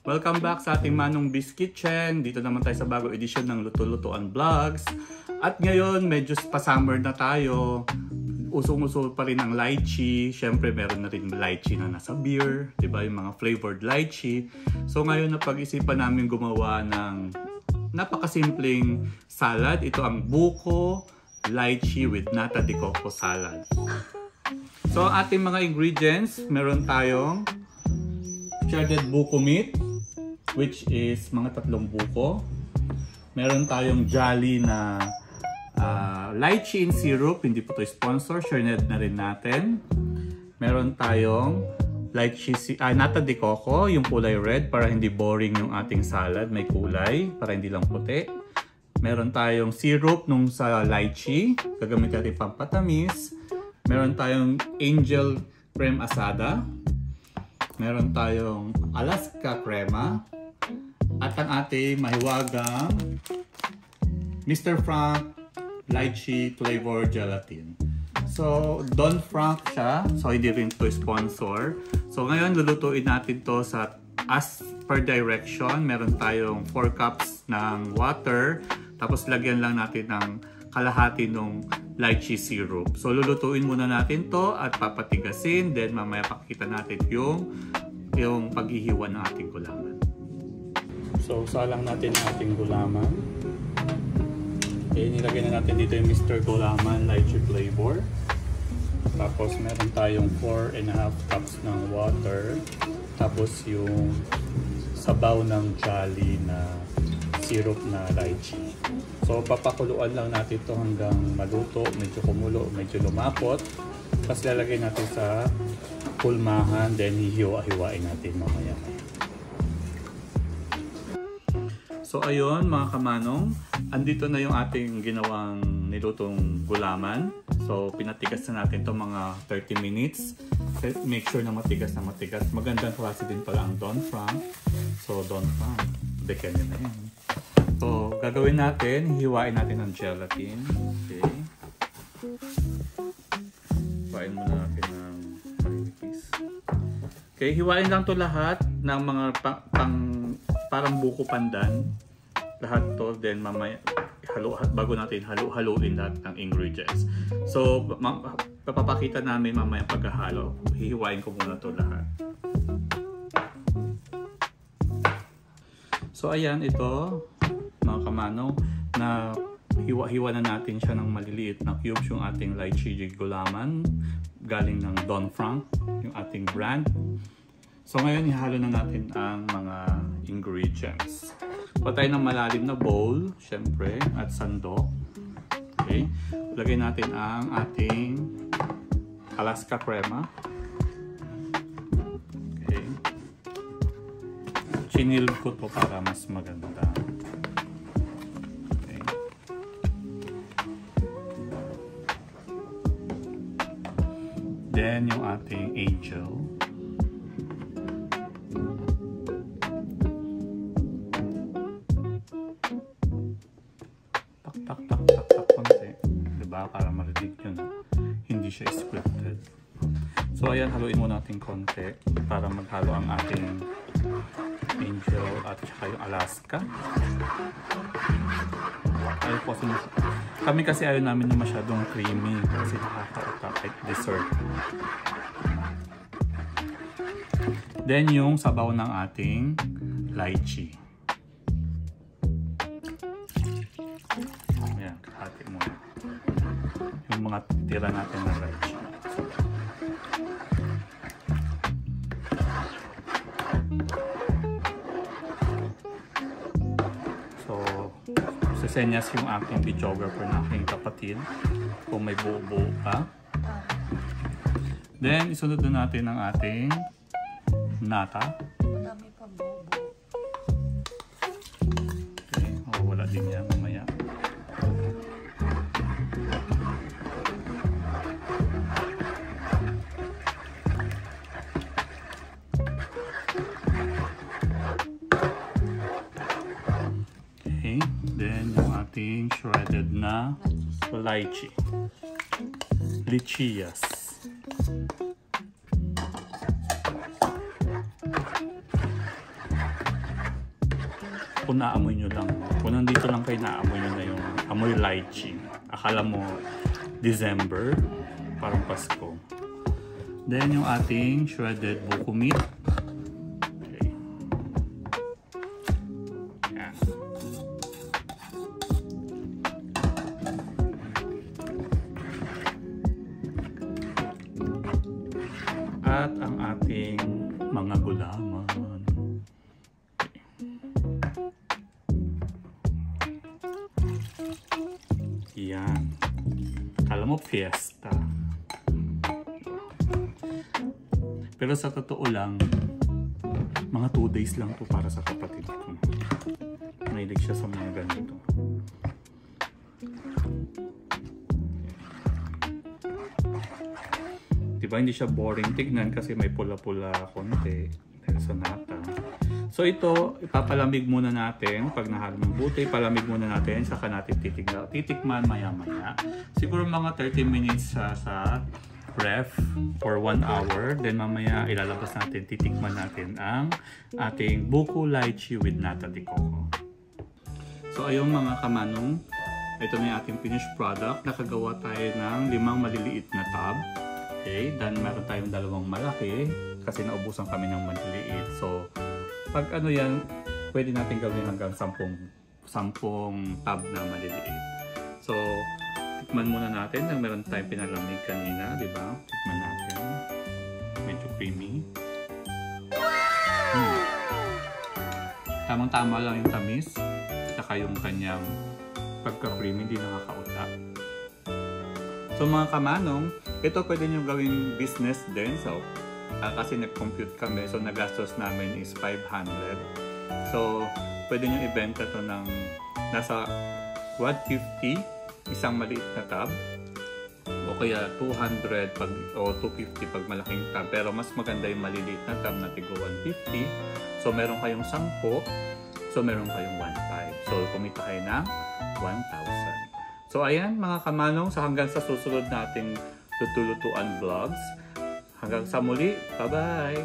Welcome back sa ating Manong Biz Kitchen. Dito naman tayo sa bagong edisyon ng Luto-Lutoan Vlogs. At ngayon, medyo pa-summer na tayo. Usong-uso pa rin ang lychee. Siyempre, meron na rin lychee na nasa beer. Diba? Yung mga flavored lychee. So ngayon, napag-isipan namin gumawa ng napakasimpleng salad. Ito ang buko lychee with nata de coco salad. So ang ating mga ingredients, meron tayong shredded buko meat, which is mga 3 buko. Meron tayong Jolly na lychee in syrup, hindi po ito sponsor, shredded na rin natin. Meron tayong lychee, nata de coco, yung kulay red para hindi boring yung ating salad, may kulay para hindi lang puti. Meron tayong syrup nung sa lychee, gagamit natin pampatamis. Meron tayong angel creme asada. Meron tayong Alaska crema. At ang ating mahiwagang Mr. Frank lychee flavor gelatin. So, Don Frank siya. So, hindi rin to sponsor. So, ngayon lulutuin natin to sa as per direction. Meron tayong 4 cups ng water. Tapos, lagyan lang natin ng kalahati ng lychee syrup. So, lulutuin muna natin to at papatigasin. Then, mamaya pakita natin yung paghihiwa ng ating gulaman. So, salang natin ang ating gulaman. Okay, nilagay na natin dito yung Mr. Gulaman lychee flavor. Tapos, meron tayong 4.5 cups ng water. Tapos, yung sabaw ng Jolly na syrup na lychee. So, papakuluan lang natin ito hanggang maluto, medyo kumulo, medyo lumapot. Tapos lalagay natin sa pulmahan, then hihiwa-hiwain natin mamaya. So, ayun mga kamanong, andito na yung ating ginawang nilutong gulaman. So, pinatigas na natin ito mga 30 minutes. Make sure na matigas na matigas. Magandang klase din pala ang Don Frank. So, Don Frank, beken nyo na yan. So, gagawin natin, hiwain natin ng gelatin. Okay. Hiwain muna natin ng malipis. Okay, hiwain lang to lahat ng mga parang buko pandan. Lahat to, then mamaya, bago natin haluin lahat ng ingredients. So, papapakita namin mamaya paghahalo. Hihiwain ko muna to lahat. So, ayan, ito mga kamanong, na hiwa-hiwa na natin siya ng maliliit na cubes yung ating lychee gulaman galing ng Don Frank, yung ating brand. So ngayon ihalo na natin ang mga ingredients. Patay ng malalim na bowl, syempre, at sandok. Okay, lagay natin ang ating Alaska crema. Okay, chinil ko to para mas maganda. Then, yung ating angel. Tak konti. Diba? Para marinig yun. Hindi siya scripted. So, ayan, haluin mo natin konti para maghalo ang ating angel at saka yung Alaska. Ayaw po kami kasi ayaw namin na masyadong creamy kasi nakaka-utak kahit dessert. Then yung sabaw ng ating lychee. Ayan, kakati muna. Yung mga tira natin ng lychee. Senyas yung aking videographer na aking kapatid kung may buo-buo pa. Then, isunod na natin ang ating nata. Madami pa buo-buo. Okay, wala din yan mamaya. Shredded na lychee. Lichias. kung naamoy nyo lang. Kung nandito lang kayo, naamoy nyo na yung amoy lychee. Akala mo December, parang Pasko. Then yung ating shredded buko meat. Okay. Yan. At ang ating mga gulaman. Yan. Kala mo fiesta. Pero sa totoo lang, mga 2 days lang to para sa kapatid ko. Mahilig siya sa mga ganito. Diba hindi siya boring tignan kasi may pula-pula konti dahil sa nata. So ito, ipapalamig muna natin. Pag nahalo ng buti, palamig muna natin. Saka natin titikman maya-maya. Siguro mga 30 minutes sa ref for 1 hour. Then mamaya ilalabas natin, titikman natin ang ating buko lychee with nata de coco. So ayun mga kamanong, ito na yung ating finished product. Nakagawa tayo ng 5 maliliit na tub. Okay, then meron tayong 2 malaki kasi naubusan kami ng maliliit. So pag ano yan, pwede natin gawin hanggang 10 tub na maliliit. So tikman muna natin. Meron tayong pinalamig kanina, di ba? Tikman natin. Medyo creamy. Tamang-tama lang yung tamis. Saka yung kanyang pagka-creamy, hindi nakakauta. So mga kamanong, ito pwede nyo gawing business din. So, kasi nag-compute kami. So nagastos namin is 500. So, pwede nyo ibenta to ng nasa 150 isang maliit na tub o kaya 200 pag o 250 pag malaking tub, pero mas maganda yung maliliit na tub na tigo 150. So meron kayong 10, so meron kayong 1.5, so kumita kayo ng 1,000. So ayan mga kamanong, so hanggang sa susunod nating luto-lutuan vlogs, hanggang sa muli, bye bye.